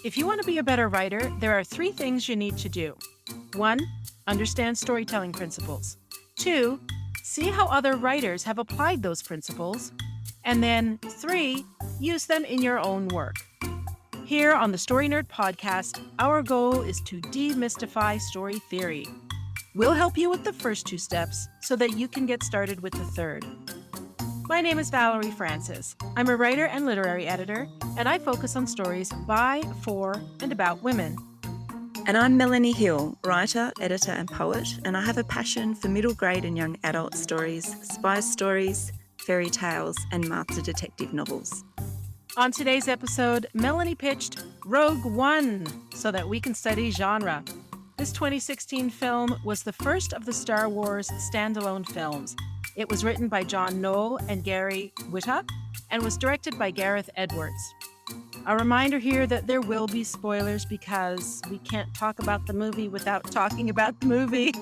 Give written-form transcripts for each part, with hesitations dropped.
If you want to be a better writer, there are three things you need to do. 1. Understand storytelling principles. 2. See how other writers have applied those principles. And then 3. Use them in your own work. Here on the Story Nerd podcast, our goal is to demystify story theory. We'll help you with the first two steps so that you can get started with the third. My name is Valerie Francis. I'm a writer and literary editor, and I focus on stories by, for, and about women. And I'm Melanie Hill, writer, editor, and poet, and I have a passion for middle grade and young adult stories, spy stories, fairy tales, and master detective novels. On today's episode, Melanie pitched Rogue One so that we can study genre. This 2016 film was the first of the Star Wars standalone films. It was written by John Knoll and Gary Whitta and was directed by Gareth Edwards. A reminder here that there will be spoilers because we can't talk about the movie without talking about the movie.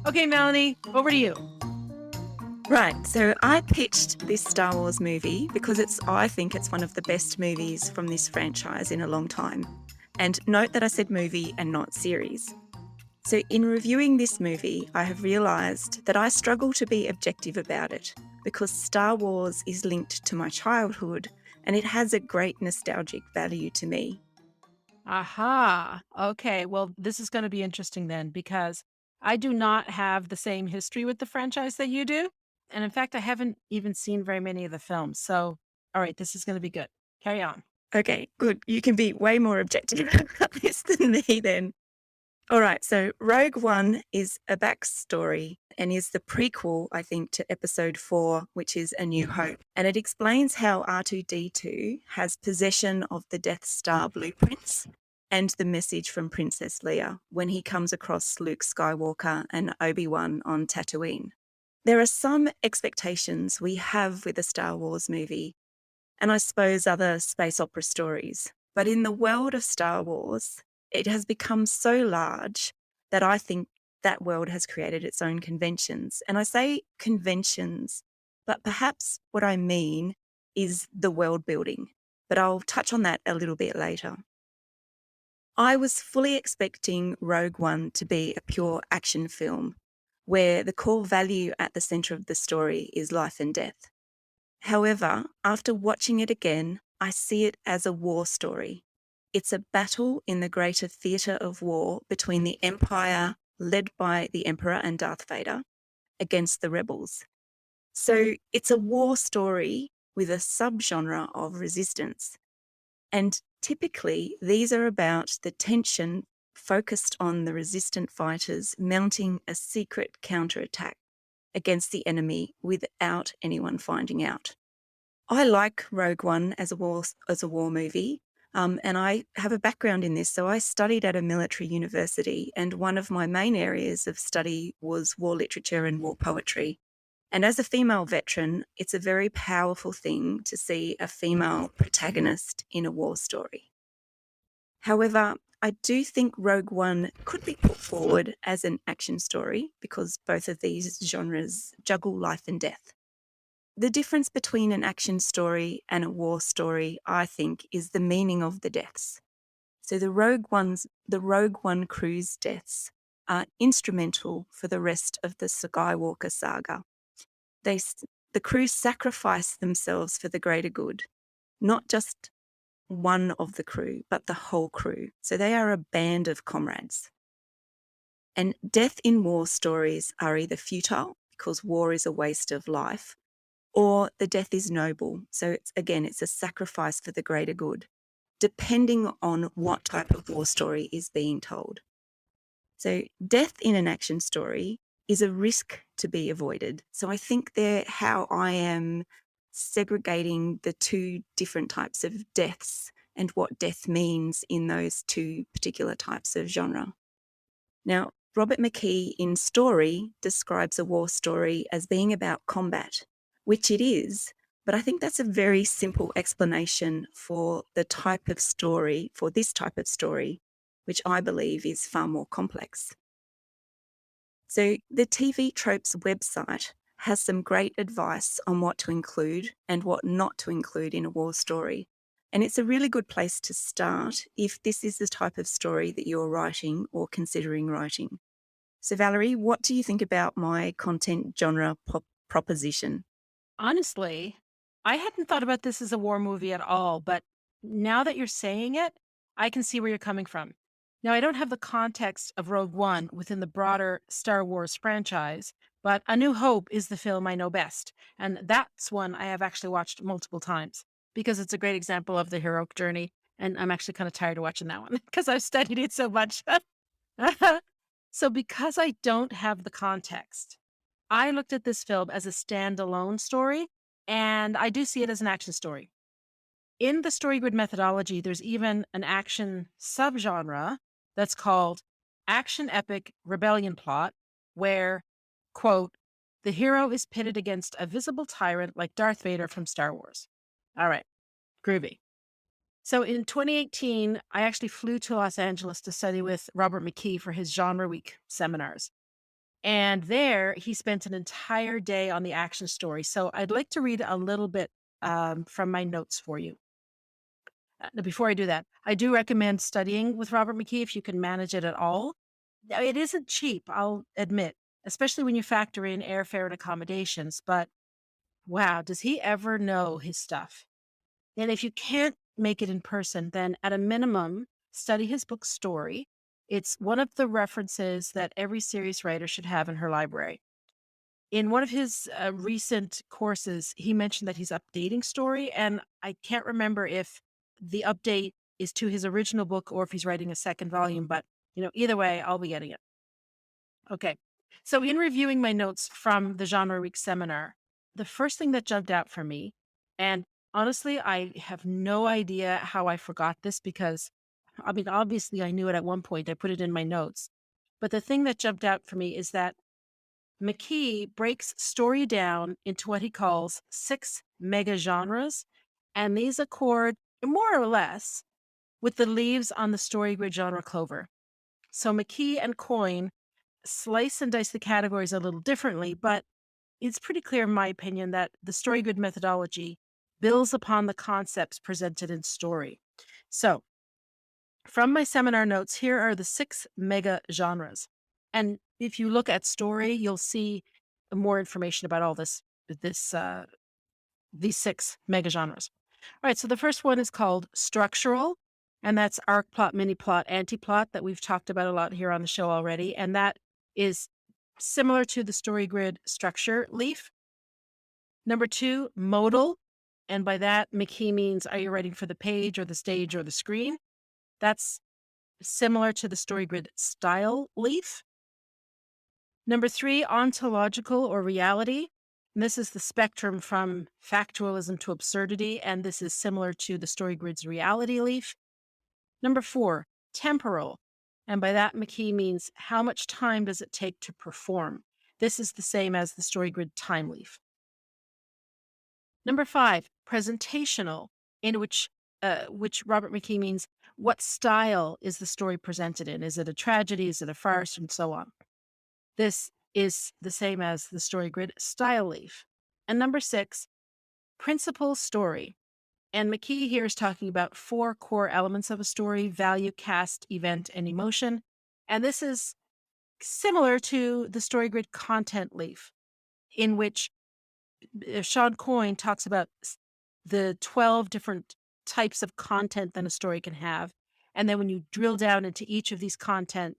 Okay, Melanie, over to you. Right, so I pitched this Star Wars movie because I think it's one of the best movies from this franchise in a long time. And note that I said movie and not series. So in reviewing this movie, I have realised that I struggle to be objective about it because Star Wars is linked to my childhood and it has a great nostalgic value to me. Aha. Okay, well, this is going to be interesting then because I do not have the same history with the franchise that you do. And in fact, I haven't even seen very many of the films. So, all right, this is going to be good. Carry on. Okay, good. You can be way more objective about this than me then. All right, so Rogue One is a backstory and is the prequel, I think, to episode 4, which is A New Hope. And it explains how R2-D2 has possession of the Death Star blueprints and the message from Princess Leia when he comes across Luke Skywalker and Obi-Wan on Tatooine. There are some expectations we have with a Star Wars movie, and I suppose other space opera stories. But in the world of Star Wars, it has become so large that I think that world has created its own conventions. And I say conventions, but perhaps what I mean is the world building. But I'll touch on that a little bit later. I was fully expecting Rogue One to be a pure action film, where the core value at the centre of the story is life and death. However, after watching it again, I see it as a war story. It's a battle in the greater theatre of war between the Empire, led by the Emperor and Darth Vader, against the rebels. So it's a war story with a subgenre of resistance. And typically, these are about the tension focused on the resistant fighters mounting a secret counterattack against the enemy without anyone finding out. I like Rogue One as a war movie, and I have a background in this. So I studied at a military university, and one of my main areas of study was war literature and war poetry. And as a female veteran, it's a very powerful thing to see a female protagonist in a war story. However, I do think Rogue One could be put forward as an action story because both of these genres juggle life and death. The difference between an action story and a war story, I think, is the meaning of the deaths. So the Rogue One crew's deaths are instrumental for the rest of the Skywalker saga. The crew sacrifice themselves for the greater good, not just one of the crew, but the whole crew. So they are a band of comrades. And death in war stories are either futile, because war is a waste of life, or the death is noble. So it's a sacrifice for the greater good, depending on what type of war story is being told. So death in an action story is a risk to be avoided. So I think how I am segregating the two different types of deaths and what death means in those two particular types of genre. Now, Robert McKee in Story describes a war story as being about combat, which it is, but I think that's a very simple explanation for this type of story, which I believe is far more complex. So the TV Tropes website has some great advice on what to include and what not to include in a war story. And it's a really good place to start if this is the type of story that you're writing or considering writing. So, Valerie, what do you think about my content genre proposition? Honestly, I hadn't thought about this as a war movie at all, but now that you're saying it, I can see where you're coming from. Now, I don't have the context of Rogue One within the broader Star Wars franchise, but A New Hope is the film I know best. And that's one I have actually watched multiple times because it's a great example of the heroic journey. And I'm actually kind of tired of watching that one because I've studied it so much. So, because I don't have the context, I looked at this film as a standalone story, and I do see it as an action story. In the story grid methodology, there's even an action subgenre that's called action epic rebellion plot, where, quote, the hero is pitted against a visible tyrant like Darth Vader from Star Wars. All right, groovy. So in 2018, I actually flew to Los Angeles to study with Robert McKee for his Genre Week seminars. And there, he spent an entire day on the action story. So I'd like to read a little bit from my notes for you. Now, before I do that, I do recommend studying with Robert McKee if you can manage it at all. Now, it isn't cheap, I'll admit, especially when you factor in airfare and accommodations. But wow, does he ever know his stuff? And if you can't make it in person, then at a minimum, study his book Story. It's one of the references that every serious writer should have in her library. In one of his recent courses, he mentioned that he's updating Story, and I can't remember if the update is to his original book or if he's writing a second volume, but either way, I'll be getting it. Okay. So in reviewing my notes from the Genre Week seminar, the first thing that jumped out for me, and honestly, I have no idea how I forgot this because, I mean, obviously I knew it at one point. I put it in my notes. But the thing that jumped out for me is that McKee breaks story down into what he calls 6 mega genres, and these accord more or less with the leaves on the story grid genre clover. So McKee and Coyne slice and dice the categories a little differently, but it's pretty clear, in my opinion, that the story grid methodology builds upon the concepts presented in story. So, from my seminar notes, here are the 6 mega genres. And if you look at story, you'll see more information about all these 6 mega genres. All right, so the first one is called structural, and that's arc plot, mini plot, anti plot that we've talked about a lot here on the show already. And that is similar to the story grid structure leaf. Number 2, modal. And by that, McKee means, are you writing for the page or the stage or the screen? That's similar to the story grid style leaf. Number 3, ontological or reality. And this is the spectrum from factualism to absurdity, and this is similar to the story grid's reality leaf. Number 4, temporal. And by that, McKee means how much time does it take to perform? This is the same as the story grid time leaf. Number 5, presentational, in which Robert McKee means what style is the story presented in? Is it a tragedy? Is it a farce? And so on. This is the same as the story grid style leaf. And number 6, principal story. And McKee here is talking about 4 core elements of a story: value, cast, event, and emotion. And this is similar to the story grid content leaf, in which Sean Coyne talks about the 12 different types of content that a story can have. And then when you drill down into each of these content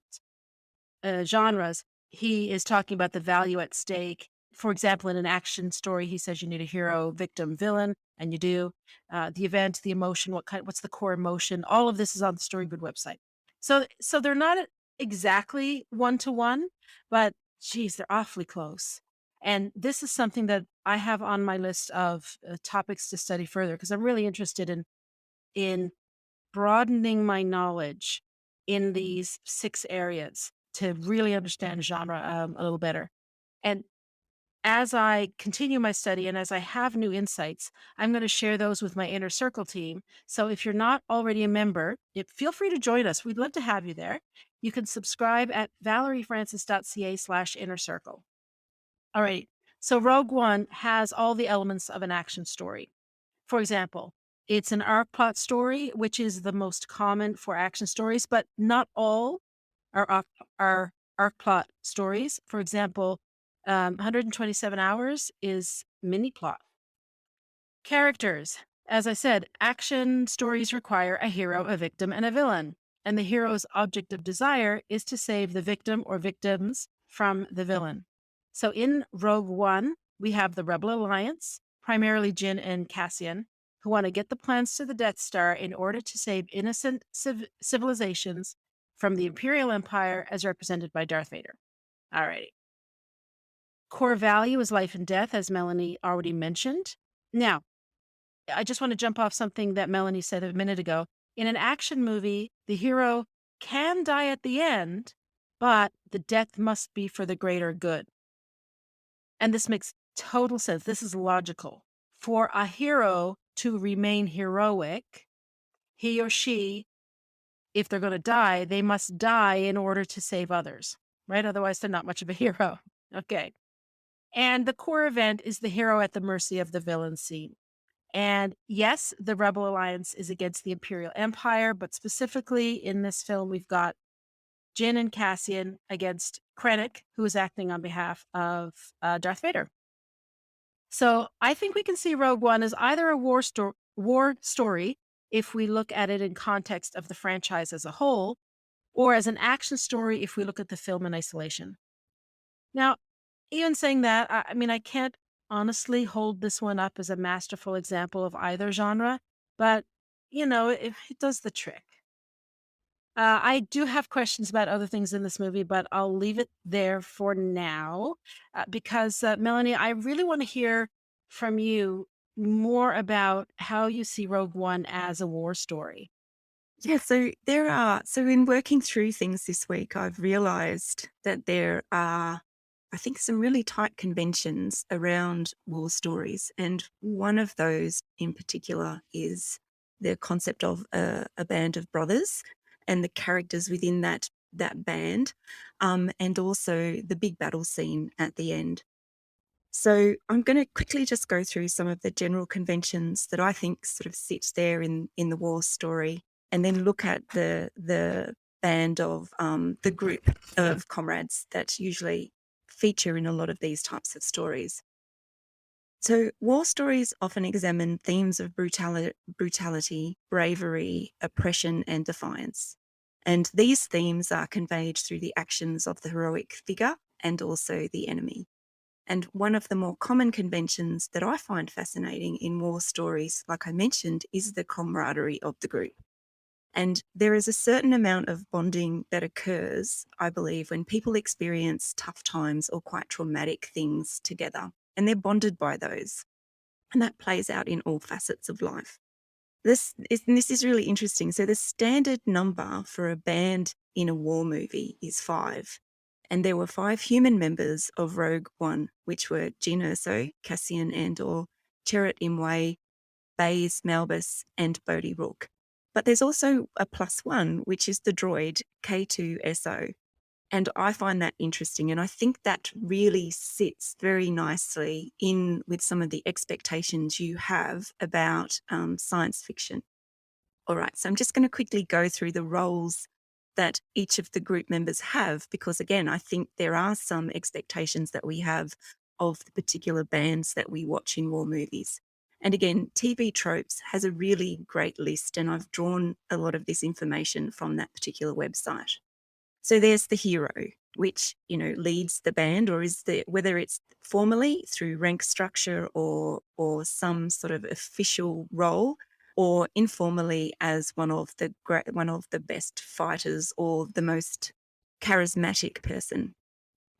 genres, he is talking about the value at stake. For example, in an action story, he says you need a hero, victim, villain, and you do. The event, the emotion, what's the core emotion? All of this is on the Story Grid website. So they're not exactly one to one, but geez, they're awfully close. And this is something that I have on my list of topics to study further because I'm really interested in broadening my knowledge in these 6 areas to really understand genre a little better. And as I continue my study and as I have new insights, I'm going to share those with my inner circle team. So if you're not already a member, feel free to join us. We'd love to have you there. You can subscribe at valeriefrancis.ca/inner circle. All right. So Rogue One has all the elements of an action story. For example, It's an arc plot story, which is the most common for action stories, but not all are arc plot stories. For example, 127 Hours is mini plot. Characters. As I said, action stories require a hero, a victim, and a villain. And the hero's object of desire is to save the victim or victims from the villain. So in Rogue One, we have the Rebel Alliance, primarily Jyn and Cassian, who want to get the plans to the Death Star in order to save innocent civilizations from the Imperial Empire as represented by Darth Vader. Alrighty. Core value is life and death, as Melanie already mentioned. Now, I just want to jump off something that Melanie said a minute ago. In an action movie, the hero can die at the end, but the death must be for the greater good. And this makes total sense. This is logical. For a hero to remain heroic, he or she, if they're going to die, they must die in order to save others, right? Otherwise, they're not much of a hero. Okay. And the core event is the hero at the mercy of the villain scene. And yes, the Rebel Alliance is against the Imperial Empire, but specifically in this film, we've got Jyn and Cassian against Krennic, who is acting on behalf of Darth Vader. So I think we can see Rogue One as either a war story, if we look at it in context of the franchise as a whole, or as an action story if we look at the film in isolation. Now, even saying that, I mean, I can't honestly hold this one up as a masterful example of either genre, but it does the trick. I do have questions about other things in this movie, but I'll leave it there for now because, Melanie, I really want to hear from you more about how you see Rogue One as a war story. Yeah, so in working through things this week, I've realized that there are, I think, some really tight conventions around war stories. And one of those in particular is the concept of a band of brothers and the characters within that band, and also the big battle scene at the end. So I'm going to quickly just go through some of the general conventions that I think sort of sit there in the war story, and then look at the band of the group of comrades that usually feature in a lot of these types of stories. So war stories often examine themes of brutality, bravery, oppression, and defiance. And these themes are conveyed through the actions of the heroic figure and also the enemy. And one of the more common conventions that I find fascinating in war stories, like I mentioned, is the camaraderie of the group. And there is a certain amount of bonding that occurs, I believe, when people experience tough times or quite traumatic things together, and they're bonded by those. And that plays out in all facets of life. This is really interesting. So the standard number for a band in a war movie is 5. And there were 5 human members of Rogue One, which were Jyn Erso, Cassian Andor, Chirrut Imwe, Baze Malbus, and Bodhi Rook. But there's also a +1, which is the droid K2SO. And I find that interesting. And I think that really sits very nicely in with some of the expectations you have about science fiction. All right, so I'm just going to quickly go through the roles that each of the group members have, because again, I think there are some expectations that we have of the particular bands that we watch in war movies. And again, TV Tropes has a really great list, and I've drawn a lot of this information from that particular website. So there's the hero, which, leads the band, or whether it's formally through rank structure or some sort of official role, or informally as one of the best fighters or the most charismatic person.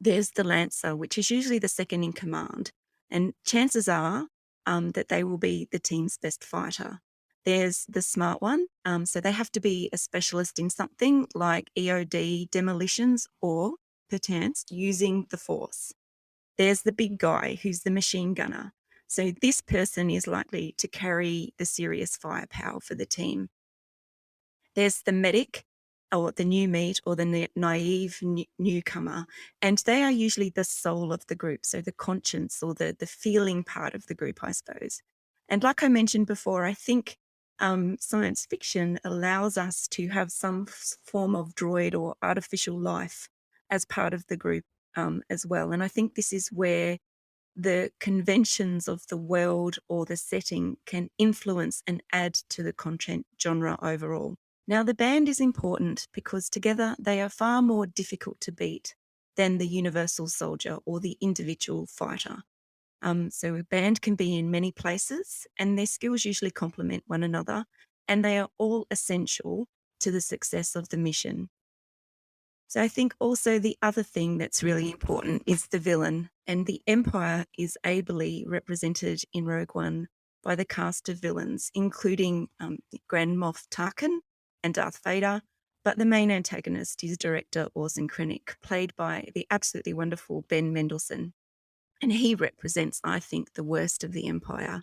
There's the lancer, which is usually the second in command, and chances are that they will be the team's best fighter. There's the smart one, so they have to be a specialist in something like EOD demolitions or, perchance, using the force. There's the big guy who's the machine gunner. So this person is likely to carry the serious firepower for the team. There's the medic, or the new meat, or the naive newcomer, and they are usually the soul of the group, so the conscience or the feeling part of the group, I suppose. And like I mentioned before, I think science fiction allows us to have some form of droid or artificial life as part of the group as well. And I think this is where the conventions of the world or the setting can influence and add to the content genre overall. Now, the band is important because together they are far more difficult to beat than the universal soldier or the individual fighter. So a band can be in many places and their skills usually complement one another, and they are all essential to the success of the mission. So I think also the other thing that's really important is the villain, and the Empire is ably represented in Rogue One by the cast of villains, including Grand Moff Tarkin and Darth Vader. But the main antagonist is director Orson Krennic, played by the absolutely wonderful Ben Mendelsohn. And he represents, I think, the worst of the Empire,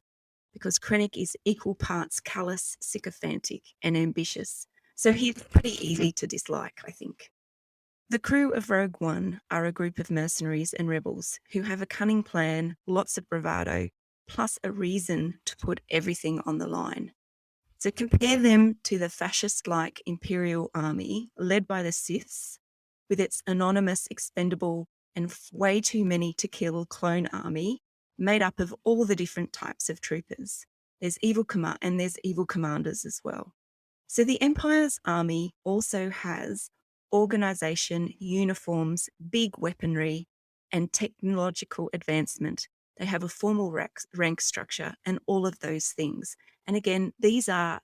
because Krennic is equal parts callous, sycophantic, and ambitious. So he's pretty easy to dislike, I think. The crew of Rogue One are a group of mercenaries and rebels who have a cunning plan, lots of bravado, plus a reason to put everything on the line. So compare them to the fascist-like Imperial army led by the Siths, with its anonymous, expendable, and way too many to kill clone army made up of all the different types of troopers. There's evil commanders as well. So the Empire's army also has organisation, uniforms, big weaponry, and technological advancement. They have a formal rank structure and all of those things. And again, these are,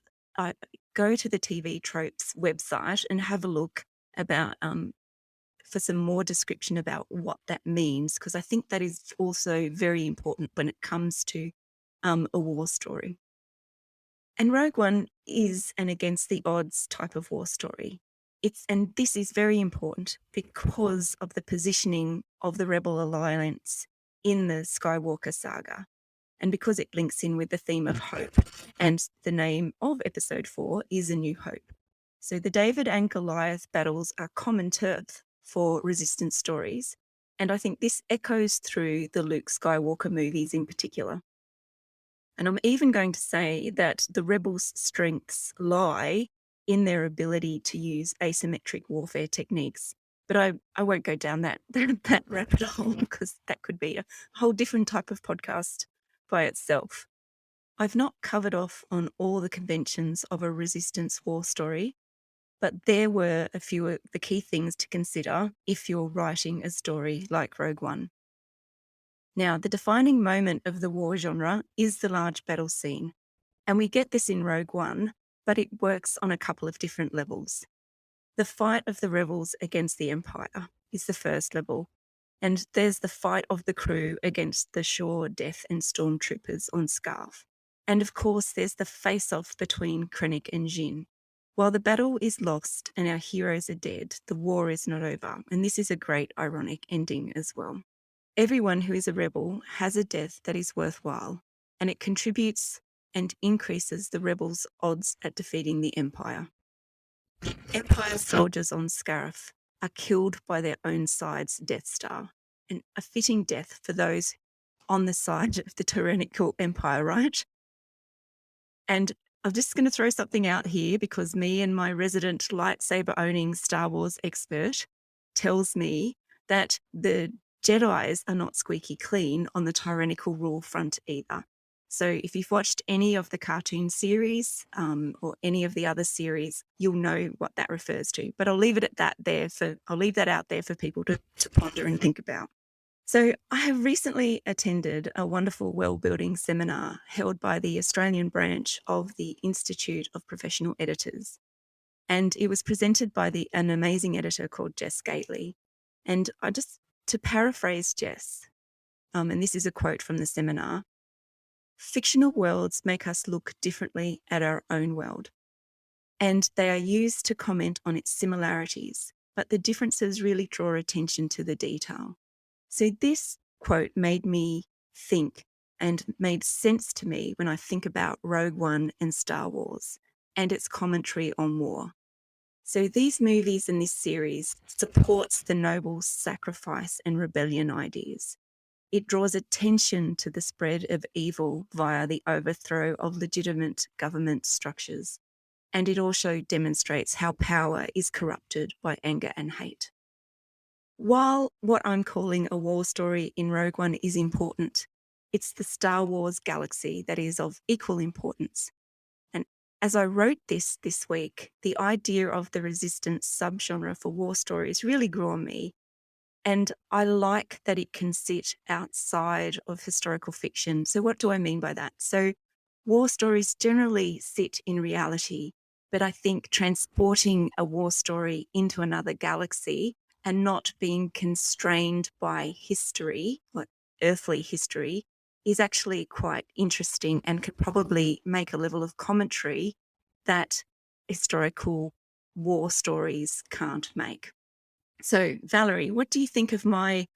go to the TV Tropes website and have a look about for some more description about what that means, because I think that is also very important when it comes to a war story. And Rogue One is an against the odds type of war story. And this is very important because of the positioning of the Rebel Alliance in the Skywalker saga, and because it links in with the theme of hope. And the name of episode 4 is A New Hope. So the David and Goliath battles are common turf for resistance stories. And I think this echoes through the Luke Skywalker movies in particular. And I'm even going to say that the rebels' strengths lie in their ability to use asymmetric warfare techniques. But I won't go down that rabbit hole, because that could be a whole different type of podcast by itself. I've not covered off on all the conventions of a resistance war story, but there were a few of the key things to consider if you're writing a story like Rogue One. Now, the defining moment of the war genre is the large battle scene, and we get this in Rogue One, but it works on a couple of different levels. The fight of the rebels against the Empire is the first level, and there's the fight of the crew against the Shaw, Death, and Stormtroopers on Scarf. And of course, there's the face-off between Krennic and Jyn. While the battle is lost and our heroes are dead, the war is not over, and this is a great ironic ending as well. Everyone who is a rebel has a death that is worthwhile, and it contributes and increases the rebels' odds at defeating the Empire. Empire soldiers on Scarif are killed by their own side's Death Star, and a fitting death for those on the side of the tyrannical Empire, right? And I'm just going to throw something out here, because me and my resident lightsaber-owning Star Wars expert tells me that the Jedis are not squeaky clean on the tyrannical rule front either. So if you've watched any of the cartoon series or any of the other series, you'll know what that refers to. But I'll leave it at that I'll leave that out there for people to ponder and think about. So I have recently attended a wonderful world-building seminar held by the Australian branch of the Institute of Professional Editors. And it was presented by an amazing editor called Jess Gately. And to paraphrase Jess, and this is a quote from the seminar, "Fictional worlds make us look differently at our own world, and they are used to comment on its similarities, but the differences really draw attention to the detail." So this quote made me think and made sense to me when I think about Rogue One and Star Wars and its commentary on war. So these movies and this series supports the noble sacrifice and rebellion ideas. It draws attention to the spread of evil via the overthrow of legitimate government structures. And it also demonstrates how power is corrupted by anger and hate. While what I'm calling a war story in Rogue One is important, it's the Star Wars galaxy that is of equal importance. And as I wrote this week, the idea of the resistance subgenre for war stories really grew on me. And I like that it can sit outside of historical fiction. So what do I mean by that? So war stories generally sit in reality, but I think transporting a war story into another galaxy and not being constrained by history, like earthly history, is actually quite interesting and could probably make a level of commentary that historical war stories can't make. So, Valerie, what do you think of me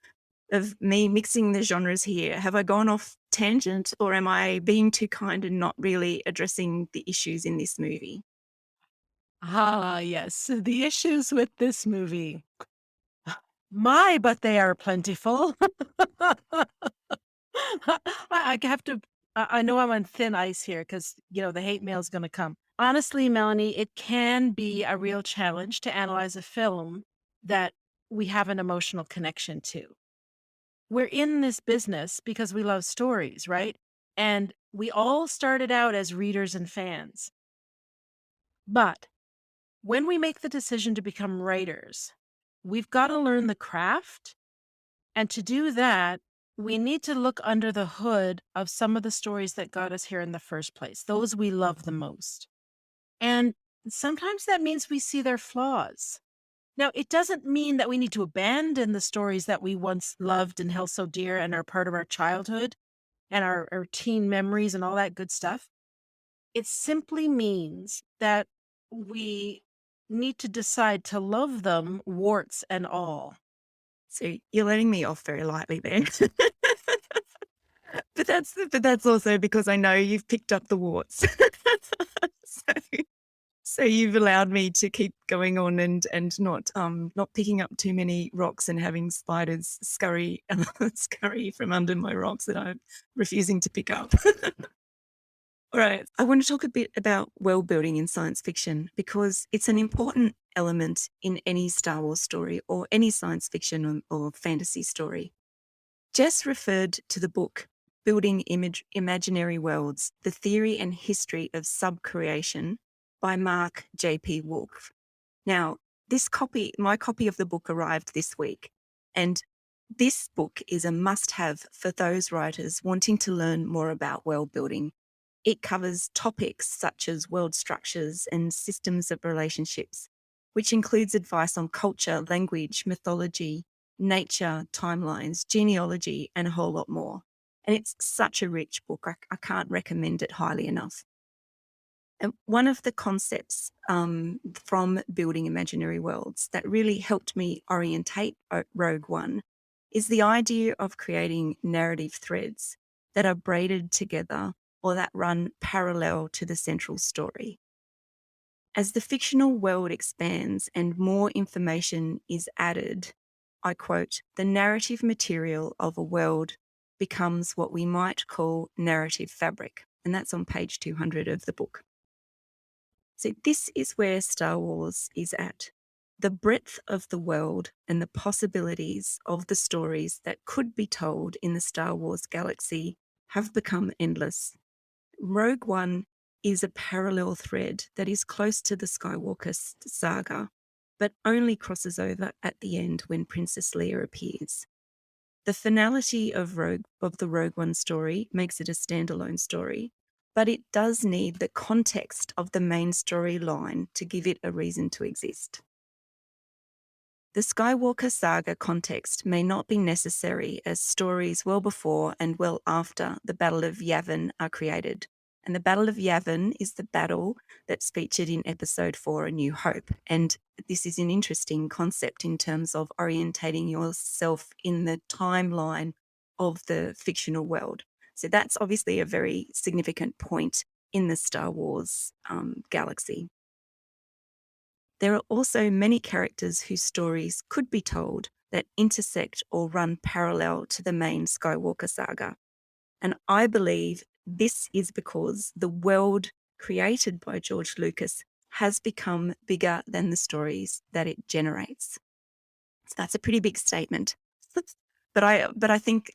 mixing the genres here? Have I gone off tangent, or am I being too kind and not really addressing the issues in this movie? Ah, yes, the issues with this movie. My, but they are plentiful. I have to I know I'm on thin ice here because the hate mail's gonna come. Honestly, Melanie, it can be a real challenge to analyze a film that we have an emotional connection to. We're in this business because we love stories, right? And we all started out as readers and fans. But when we make the decision to become writers, we've got to learn the craft. And to do that, we need to look under the hood of some of the stories that got us here in the first place, those we love the most. And sometimes that means we see their flaws. Now, it doesn't mean that we need to abandon the stories that we once loved and held so dear and are part of our childhood and our teen memories and all that good stuff. It simply means that we need to decide to love them, warts and all. So you're letting me off very lightly there. But that's also because I know you've picked up the warts. so, so you've allowed me to keep going on and not picking up too many rocks and having spiders scurry scurry from under my rocks that I'm refusing to pick up. All right. I want to talk a bit about world building in science fiction because it's an important element in any Star Wars story or any science fiction or fantasy story. Jess referred to the book Building Imaginary Worlds: The Theory and History of Subcreation by Mark J.P. Wolf. Now, my copy of the book arrived this week, and this book is a must-have for those writers wanting to learn more about world building. It covers topics such as world structures and systems of relationships, which includes advice on culture, language, mythology, nature, timelines, genealogy, and a whole lot more. And it's such a rich book. I can't recommend it highly enough. And one of the concepts from Building Imaginary Worlds that really helped me orientate Rogue One is the idea of creating narrative threads that are braided together or that run parallel to the central story. As the fictional world expands and more information is added, I quote, the narrative material of a world becomes what we might call narrative fabric. And that's on page 200 of the book. So this is where Star Wars is at. The breadth of the world and the possibilities of the stories that could be told in the Star Wars galaxy have become endless. Rogue One is a parallel thread that is close to the Skywalker saga, but only crosses over at the end when Princess Leia appears. The finality of the Rogue One story makes it a standalone story, but it does need the context of the main storyline to give it a reason to exist. The Skywalker saga context may not be necessary as stories well before and well after the Battle of Yavin are created. And the Battle of Yavin is the battle that's featured in Episode 4, A New Hope. And this is an interesting concept in terms of orientating yourself in the timeline of the fictional world. So that's obviously a very significant point in the Star Wars galaxy. There are also many characters whose stories could be told that intersect or run parallel to the main Skywalker saga. And I believe this is because the world created by George Lucas has become bigger than the stories that it generates. So that's a pretty big statement. But I think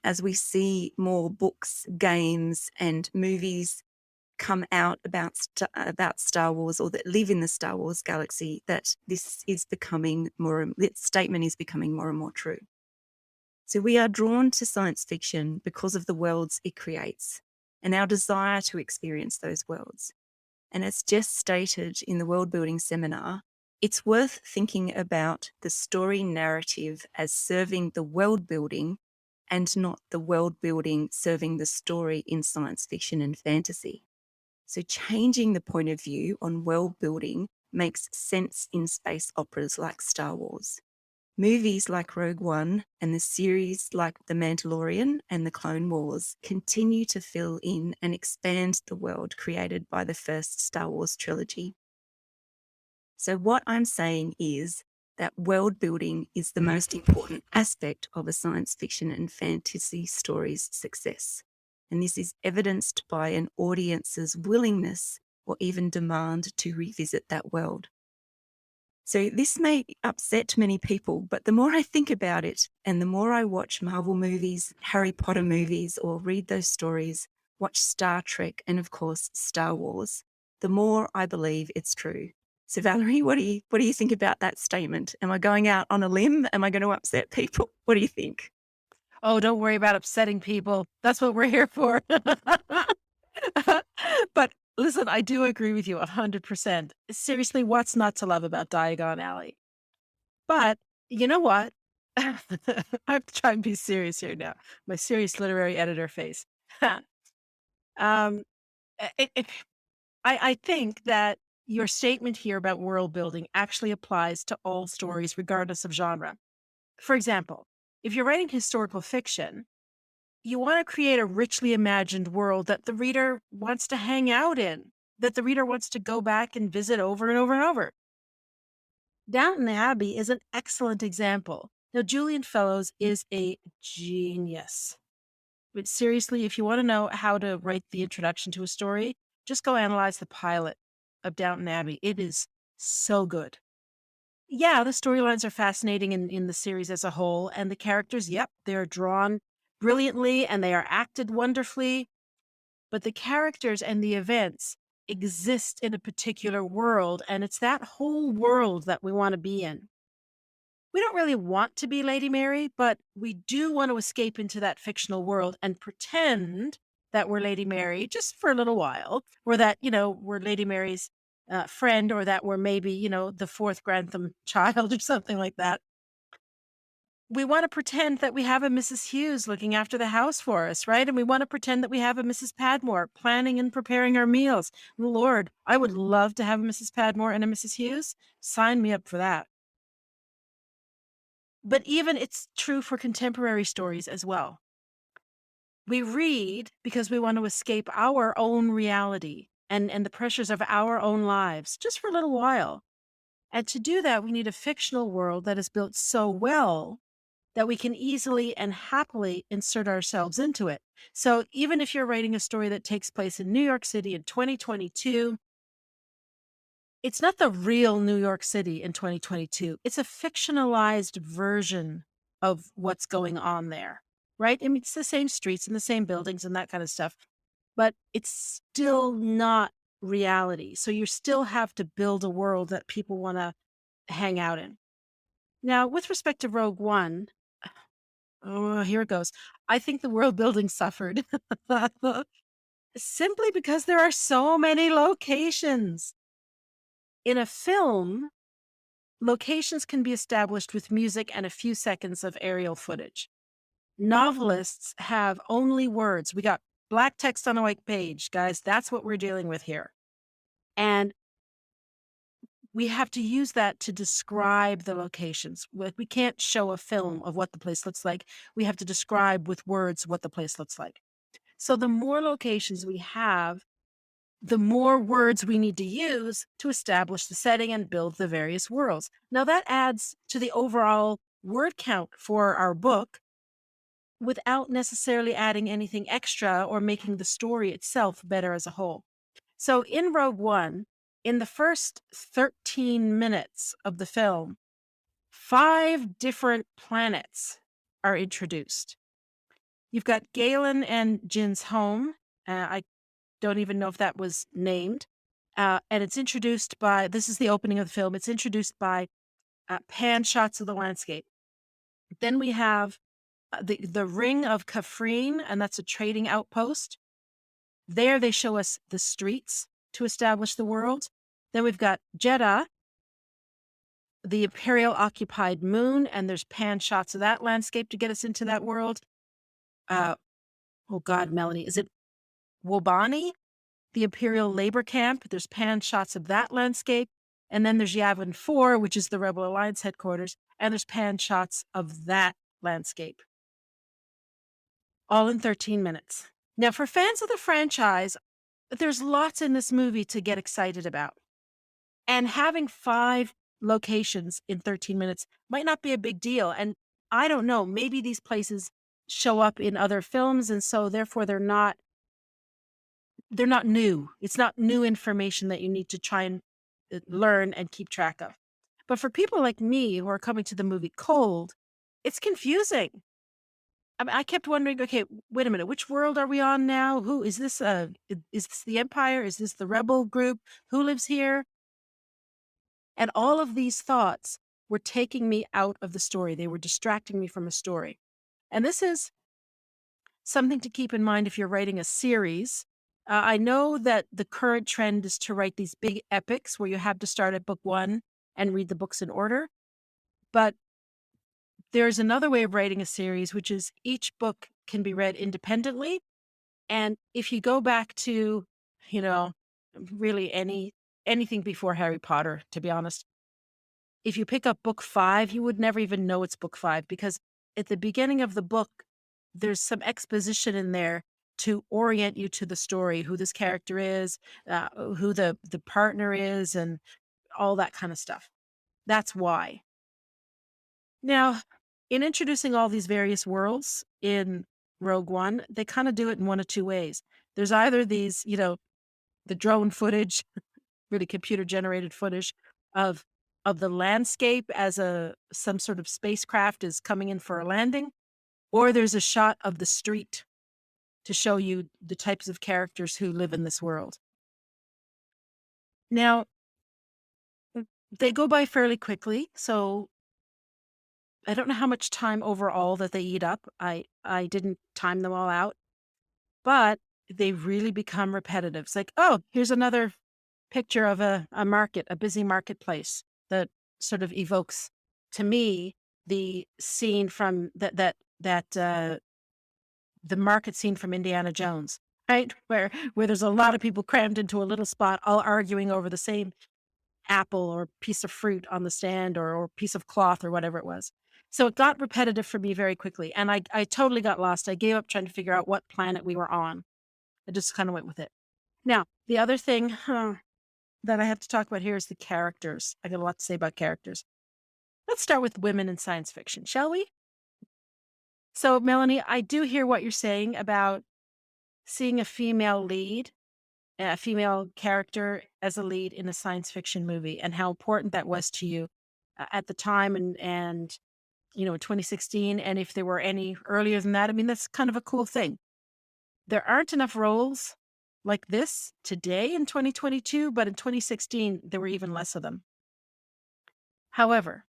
as we see more books, games, and movies come out about Star Wars or that live in the Star Wars galaxy, that this statement is becoming more and more true. So we are drawn to science fiction because of the worlds it creates and our desire to experience those worlds. And as Jess stated in the world building seminar, it's worth thinking about the story narrative as serving the world building and not the world building serving the story in science fiction and fantasy. So changing the point of view on world building makes sense in space operas like Star Wars. Movies like Rogue One and the series like The Mandalorian and The Clone Wars continue to fill in and expand the world created by the first Star Wars trilogy. So what I'm saying is that world building is the most important aspect of a science fiction and fantasy story's success. And this is evidenced by an audience's willingness or even demand to revisit that world. So this may upset many people, but the more I think about it and the more I watch Marvel movies, Harry Potter movies, or read those stories, watch Star Trek, and of course, Star Wars, the more I believe it's true. So Valerie, what do you think about that statement? Am I going out on a limb? Am I going to upset people? What do you think? Oh, don't worry about upsetting people. That's what we're here for. But listen, I do agree with you 100%. Seriously, what's not to love about Diagon Alley? But you know what? I have to try and be serious here now. My serious literary editor face. um, it, I think that your statement here about world building actually applies to all stories, regardless of genre. For example, if you're writing historical fiction, you want to create a richly imagined world that the reader wants to hang out in, that the reader wants to go back and visit over and over and over. Downton Abbey is an excellent example. Now, Julian Fellows is a genius. But seriously, if you want to know how to write the introduction to a story, just go analyze the pilot of Downton Abbey. It is so good. Yeah, the storylines are fascinating in the series as a whole, and the characters, yep, they're drawn brilliantly and they are acted wonderfully. But the characters and the events exist in a particular world, and it's that whole world that we want to be in. We don't really want to be Lady Mary, but we do want to escape into that fictional world and pretend that we're Lady Mary just for a little while, or that, we're Lady Mary's friend, or that we're maybe, the fourth Grantham child or something like that. We want to pretend that we have a Mrs. Hughes looking after the house for us, right? And we want to pretend that we have a Mrs. Padmore planning and preparing our meals. Lord, I would love to have a Mrs. Padmore and a Mrs. Hughes. Sign me up for that. But even it's true for contemporary stories as well. We read because we want to escape our own reality and the pressures of our own lives just for a little while. And to do that, we need a fictional world that is built so well that we can easily and happily insert ourselves into it. So even if you're writing a story that takes place in New York City in 2022, it's not the real New York City in 2022. It's a fictionalized version of what's going on there, right? I mean, it's the same streets and the same buildings and that kind of stuff, but it's still not reality. So you still have to build a world that people want to hang out in. Now, with respect to Rogue One, oh, here it goes. I think the world building suffered simply because there are so many locations. In a film, locations can be established with music and a few seconds of aerial footage. Novelists have only words. We got black text on a white page, guys. That's what we're dealing with here. And we have to use that to describe the locations. We can't show a film of what the place looks like. We have to describe with words what the place looks like. So the more locations we have, the more words we need to use to establish the setting and build the various worlds. Now that adds to the overall word count for our book without necessarily adding anything extra or making the story itself better as a whole. So in Rogue One, in the first 13 minutes of the film, 5 different planets are introduced. You've got Galen and Jin's home. I don't even know if that was named. And it's introduced by, this is the opening of the film, it's introduced by pan shots of the landscape. Then we have the ring of Kafrine, and that's a trading outpost. There they show us the streets to establish the world. Then we've got Jeddah, the Imperial occupied moon, and there's pan shots of that landscape to get us into that world. Oh God, Melanie, is it Wobani, the Imperial labor camp? There's pan shots of that landscape. And then there's Yavin 4, which is the Rebel Alliance headquarters, and there's pan shots of that landscape. All in 13 minutes. Now, for fans of the franchise, there's lots in this movie to get excited about. And having 5 locations in 13 minutes might not be a big deal. And I don't know, maybe these places show up in other films, and so therefore they're not new. It's not new information that you need to try and learn and keep track of. But for people like me who are coming to the movie cold, it's confusing. I mean, I kept wondering, okay, wait a minute, which world are we on now? Who is this? Is this the Empire? Is this the rebel group? Who lives here? And all of these thoughts were taking me out of the story. They were distracting me from a story. And this is something to keep in mind if you're writing a series. I know that the current trend is to write these big epics where you have to start at book 1 and read the books in order. But there's another way of writing a series, which is each book can be read independently. And if you go back to, you know, really anything before Harry Potter, to be honest, if you pick up book 5, you would never even know it's book 5 because at the beginning of the book, there's some exposition in there to orient you to the story, who this character is, who the partner is, and all that kind of stuff. That's why. Now, in introducing all these various worlds in Rogue One, they kind of do it in one of two ways. There's either these, the drone footage, really computer generated footage of the landscape as some sort of spacecraft is coming in for a landing, or there's a shot of the street to show you the types of characters who live in this world. Now, they go by fairly quickly, so I don't know how much time overall that they eat up. I didn't time them all out, but they really become repetitive. It's like, oh, here's another picture of a market, a busy marketplace that sort of evokes to me the scene from the market scene from Indiana Jones, right? Where there's a lot of people crammed into a little spot, all arguing over the same apple or piece of fruit on the stand or piece of cloth or whatever it was. So it got repetitive for me very quickly. And I totally got lost. I gave up trying to figure out what planet we were on. I just kind of went with it. Now, the other thing that I have to talk about here is the characters. I got a lot to say about characters. Let's start with women in science fiction, shall we? So, Melanie, I do hear what you're saying about seeing a female lead, a female character as a lead in a science fiction movie and how important that was to you at the time and in 2016. And if there were any earlier than that, I mean, that's kind of a cool thing. There aren't enough roles like this today in 2022, but in 2016, there were even less of them. However,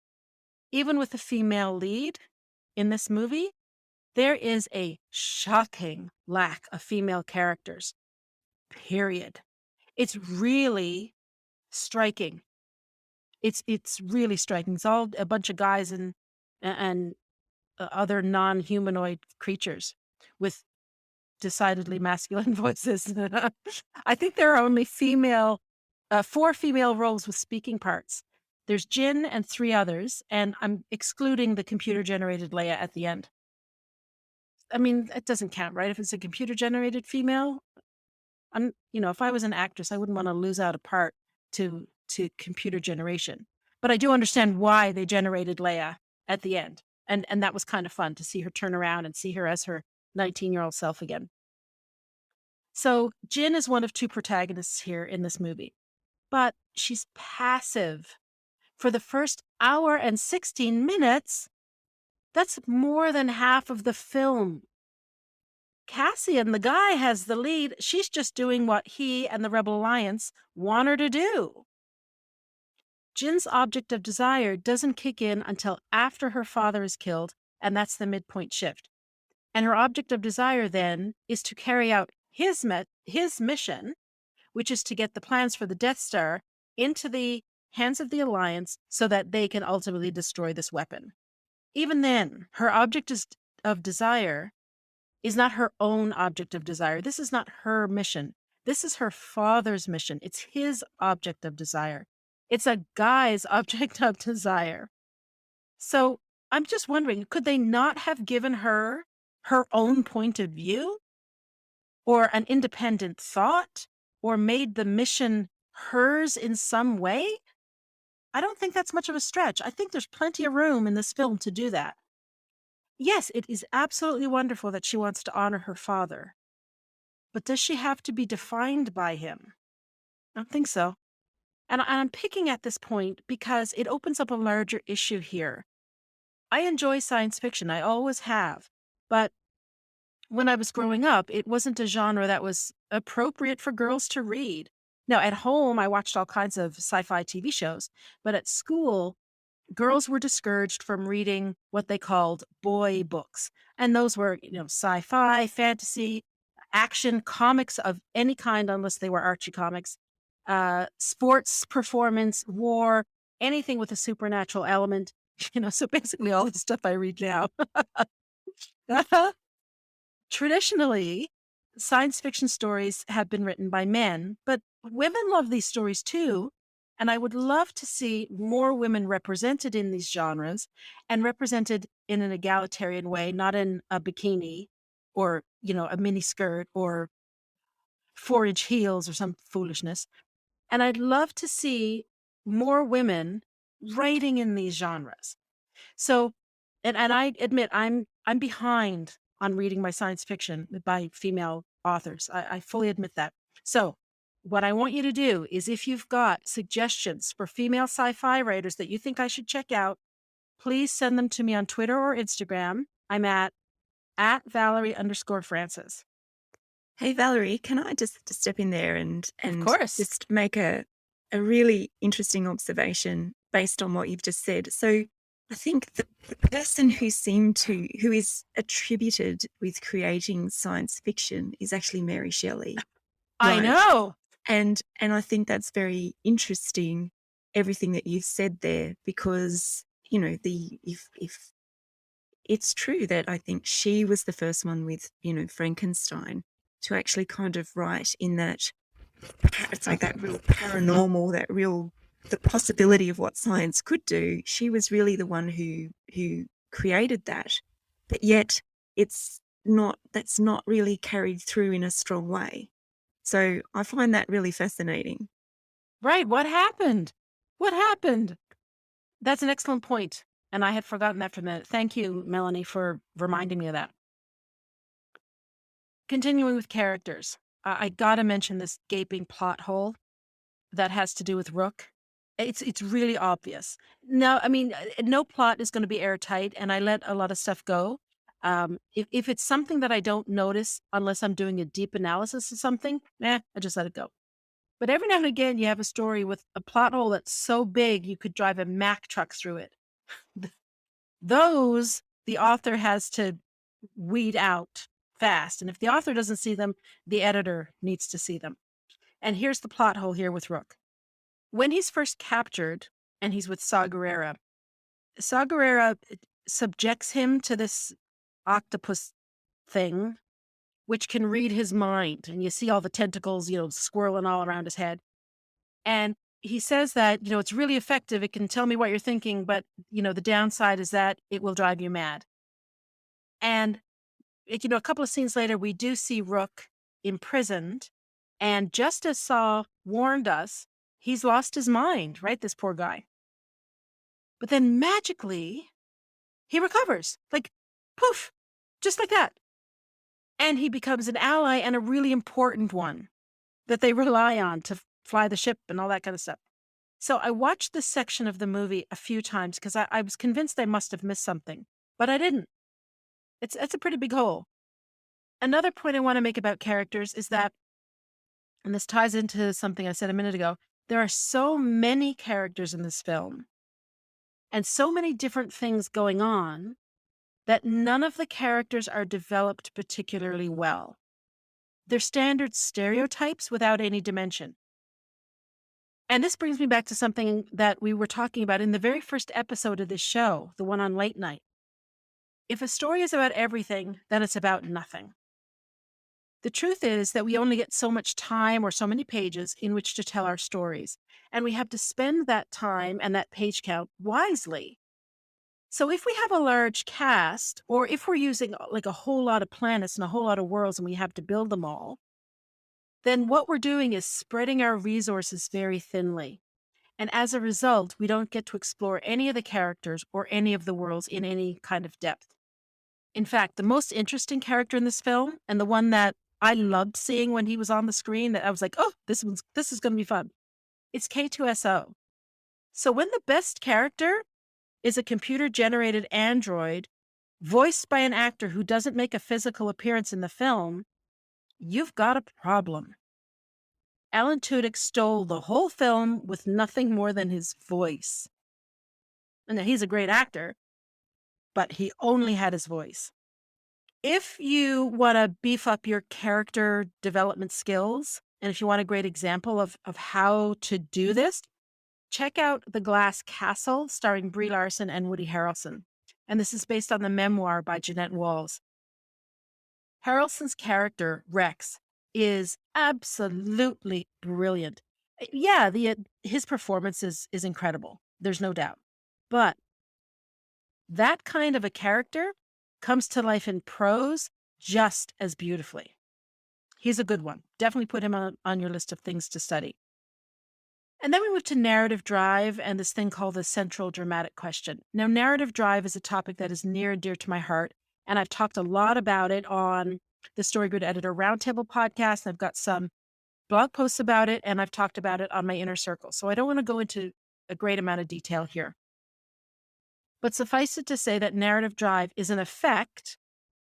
even with a female lead in this movie, there is a shocking lack of female characters, period. It's really striking. It's really striking. It's all a bunch of guys and other non-humanoid creatures with decidedly masculine voices. I think there are only 4 female roles with speaking parts. There's Jin and 3 others, and I'm excluding the computer-generated Leia at the end. I mean, it doesn't count, right? If it's a computer-generated female, if I was an actress, I wouldn't want to lose out a part to computer generation. But I do understand why they generated Leia. at the end. And that was kind of fun to see her turn around and see her as her 19-year-old self again. So Jin is one of two protagonists here in this movie, but she's passive. For the first hour and 16 minutes, that's more than half of the film. Cassian, the guy, has the lead. She's just doing what he and the Rebel Alliance want her to do. Jin's object of desire doesn't kick in until after her father is killed, and that's the midpoint shift. And her object of desire then is to carry out his mission, which is to get the plans for the Death Star into the hands of the Alliance so that they can ultimately destroy this weapon. Even then, her object of desire is not her own object of desire. This is not her mission. This is her father's mission. It's his object of desire. It's a guy's object of desire. So I'm just wondering, could they not have given her her own point of view or an independent thought or made the mission hers in some way? I don't think that's much of a stretch. I think there's plenty of room in this film to do that. Yes, it is absolutely wonderful that she wants to honor her father. But does she have to be defined by him? I don't think so. And I'm picking at this point because it opens up a larger issue here. I enjoy science fiction. I always have. But when I was growing up, it wasn't a genre that was appropriate for girls to read. Now, at home, I watched all kinds of sci-fi TV shows, but at school, girls were discouraged from reading what they called boy books. And those were, sci-fi, fantasy, action, comics of any kind, unless they were Archie comics, sports, performance, war, anything with a supernatural element. So basically all the stuff I read now. Traditionally, science fiction stories have been written by men, but women love these stories too. And I would love to see more women represented in these genres and represented in an egalitarian way, not in a bikini or, a mini skirt or 4-inch heels or some foolishness. And I'd love to see more women writing in these genres. So, and I admit I'm behind on reading my science fiction by female authors. I fully admit that. So, what I want you to do is if you've got suggestions for female sci-fi writers that you think I should check out, please send them to me on Twitter or Instagram. I'm at Valerie_Francis. Hey, Valerie, can I just step in there and Of course. just make a really interesting observation based on what you've just said? So I think the person who is attributed with creating science fiction is actually Mary Shelley. I Right. know. And I think that's very interesting, everything that you've said there, because, if it's true that I think she was the first one with, Frankenstein to actually kind of write in that, it's like that real paranormal, the possibility of what science could do. She was really the one who created that, but yet that's not really carried through in a strong way. So I find that really fascinating. Right. What happened? What happened? That's an excellent point. And I had forgotten that for a minute. Thank you, Melanie, for reminding me of that. Continuing with characters, I gotta mention this gaping plot hole that has to do with Rook. It's really obvious. No, I mean, no plot is going to be airtight, and I let a lot of stuff go. If it's something that I don't notice, unless I'm doing a deep analysis of something, I just let it go. But every now and again, you have a story with a plot hole that's so big you could drive a Mack truck through it. Those the author has to weed out fast. And if the author doesn't see them, the editor needs to see them. And here's the plot hole here with Rook. When he's first captured and he's with Saw Gerrera subjects him to this octopus thing, which can read his mind. And you see all the tentacles, swirling all around his head. And he says that, it's really effective. It can tell me what you're thinking, but, the downside is that it will drive you mad. And, a couple of scenes later, we do see Rook imprisoned. And just as Saw warned us, he's lost his mind, right? This poor guy. But then magically, he recovers, like poof, just like that. And he becomes an ally and a really important one that they rely on to fly the ship and all that kind of stuff. So I watched this section of the movie a few times because I was convinced I must have missed something, but I didn't. It's a pretty big hole. Another point I want to make about characters is that, and this ties into something I said a minute ago, there are so many characters in this film and so many different things going on that none of the characters are developed particularly well. They're standard stereotypes without any dimension. And this brings me back to something that we were talking about in the very first episode of this show, the one on late night. If a story is about everything, then it's about nothing. The truth is that we only get so much time or so many pages in which to tell our stories, and we have to spend that time and that page count wisely. So if we have a large cast, or if we're using like a whole lot of planets and a whole lot of worlds and we have to build them all, then what we're doing is spreading our resources very thinly. And as a result, we don't get to explore any of the characters or any of the worlds in any kind of depth. In fact, the most interesting character in this film, and the one that I loved seeing when he was on the screen, that I was like, oh, this is going to be fun. It's K2SO. So when the best character is a computer-generated android voiced by an actor who doesn't make a physical appearance in the film, you've got a problem. Alan Tudyk stole the whole film with nothing more than his voice. And he's a great actor, but he only had his voice. If you want to beef up your character development skills, and if you want a great example of how to do this, check out The Glass Castle, starring Brie Larson and Woody Harrelson. And this is based on the memoir by Jeanette Walls. Harrelson's character, Rex, is absolutely brilliant. Yeah, his performance is incredible. There's no doubt. But that kind of a character comes to life in prose just as beautifully. He's a good one. Definitely put him on your list of things to study. And then we move to narrative drive and this thing called the central dramatic question. Now, narrative drive is a topic that is near and dear to my heart, and I've talked a lot about it on the Story Grid Editor Roundtable podcast. I've got some blog posts about it, and I've talked about it on my inner circle. So I don't want to go into a great amount of detail here. But suffice it to say that narrative drive is an effect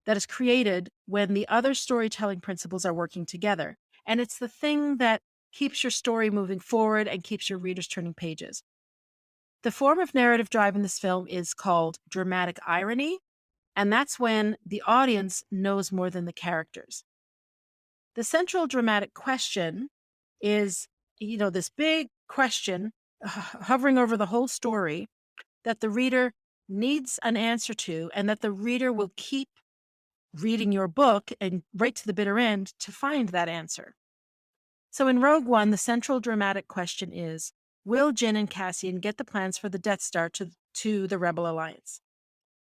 that is created when the other storytelling principles are working together. And it's the thing that keeps your story moving forward and keeps your readers turning pages. The form of narrative drive in this film is called dramatic irony, and that's when the audience knows more than the characters. The central dramatic question is, this big question hovering over the whole story that the reader needs an answer to, and that the reader will keep reading your book and right to the bitter end to find that answer. So in Rogue One, the central dramatic question is, will Jyn and Cassian get the plans for the Death Star to the Rebel Alliance?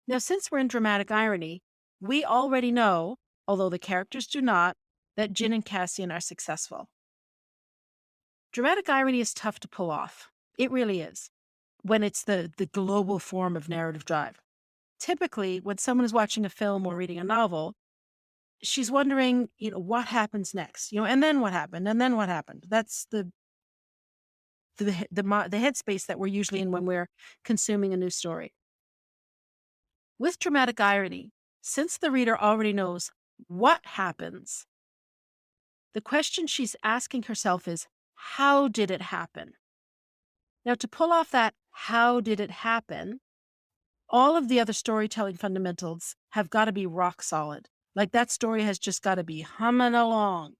Now, since we're in dramatic irony, we already know, although the characters do not, that Jyn and Cassian are successful. Dramatic irony is tough to pull off. It really is, when it's the global form of narrative drive. Typically, when someone is watching a film or reading a novel, she's wondering, what happens next, and then what happened, and then what happened. That's the headspace that we're usually in when we're consuming a new story. With dramatic irony, since the reader already knows what happens, the question she's asking herself is, how did it happen? Now, to pull off that, how did it happen, all of the other storytelling fundamentals have got to be rock solid. Like that story has just got to be humming along.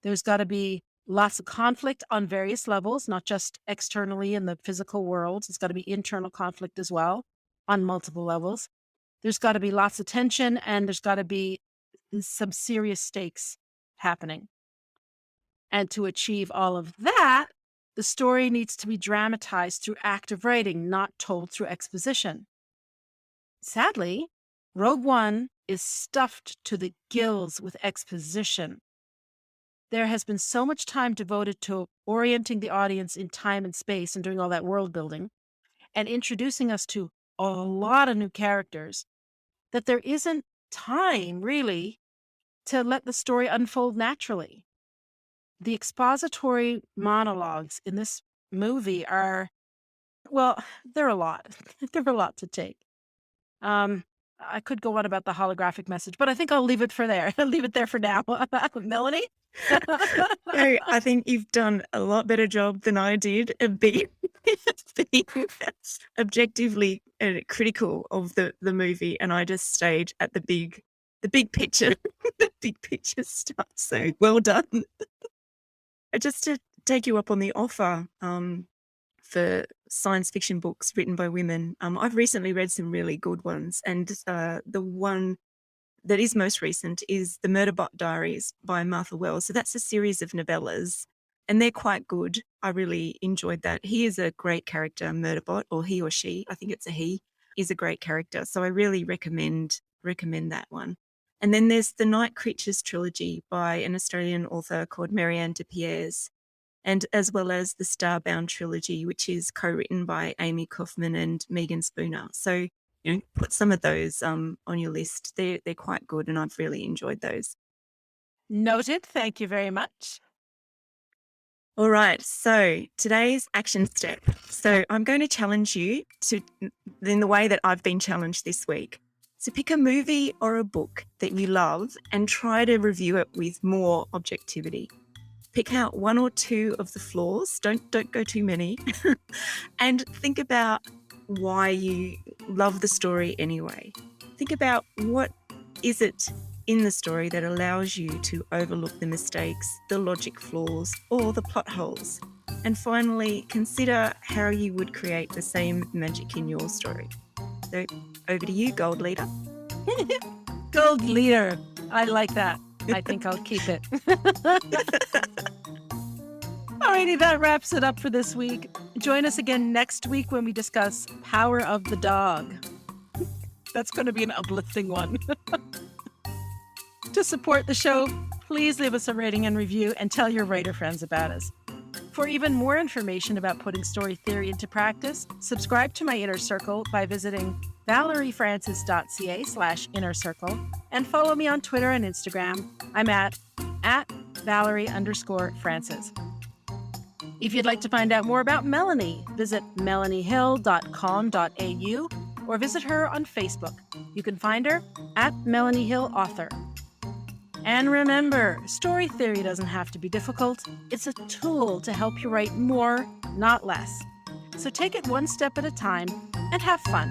There's got to be lots of conflict on various levels, not just externally in the physical world. It's got to be internal conflict as well on multiple levels. There's got to be lots of tension, and there's got to be some serious stakes happening. And to achieve all of that, the story needs to be dramatized through active writing, not told through exposition. Sadly, Rogue One is stuffed to the gills with exposition. There has been so much time devoted to orienting the audience in time and space and doing all that world building and introducing us to a lot of new characters that there isn't time really to let the story unfold naturally. The expository monologues in this movie are, well, they're a lot. They're a lot to take. Um, I could go on about the holographic message, but I think I'll leave it for there. I'll leave it there for now. Melanie? No, I think you've done a lot better job than I did of being, being objectively critical of the movie, and I just stayed at the big picture, the big picture stuff. So well done. Just to take you up on the offer for science fiction books written by women, I've recently read some really good ones, and the one that is most recent is The Murderbot Diaries by Martha Wells. So that's a series of novellas, and they're quite good. I really enjoyed that. He is a great character, Murderbot, or he or she, I think it's a he, is a great character. So I really recommend that one. And then there's the Night Creatures trilogy by an Australian author called Marianne de Pierres, and as well as the Starbound trilogy, which is co-written by Amy Kaufman and Megan Spooner. So, put some of those on your list. They're quite good, and I've really enjoyed those. Noted. Thank you very much. All right, so today's action step. So I'm going to challenge you to, in the way that I've been challenged this week, to pick a movie or a book that you love and try to review it with more objectivity. Pick out one or two of the flaws, don't go too many, and think about why you love the story anyway. Think about what is it in the story that allows you to overlook the mistakes, the logic flaws, or the plot holes. And finally, consider how you would create the same magic in your story. So over to you, Gold Leader. Gold Leader. I like that. I think I'll keep it. Alrighty, that wraps it up for this week. Join us again next week when we discuss Power of the Dog. That's going to be an uplifting one. To support the show, please leave us a rating and review and tell your writer friends about us. For even more information about putting story theory into practice, subscribe to my Inner Circle by visiting valeriefrancis.ca/inner circle and follow me on Twitter and Instagram. I'm at Valerie_Francis. If you'd like to find out more about Melanie, visit melaniehill.com.au or visit her on Facebook. You can find her at Melanie Hill Author. And remember, story theory doesn't have to be difficult. It's a tool to help you write more, not less. So take it one step at a time and have fun.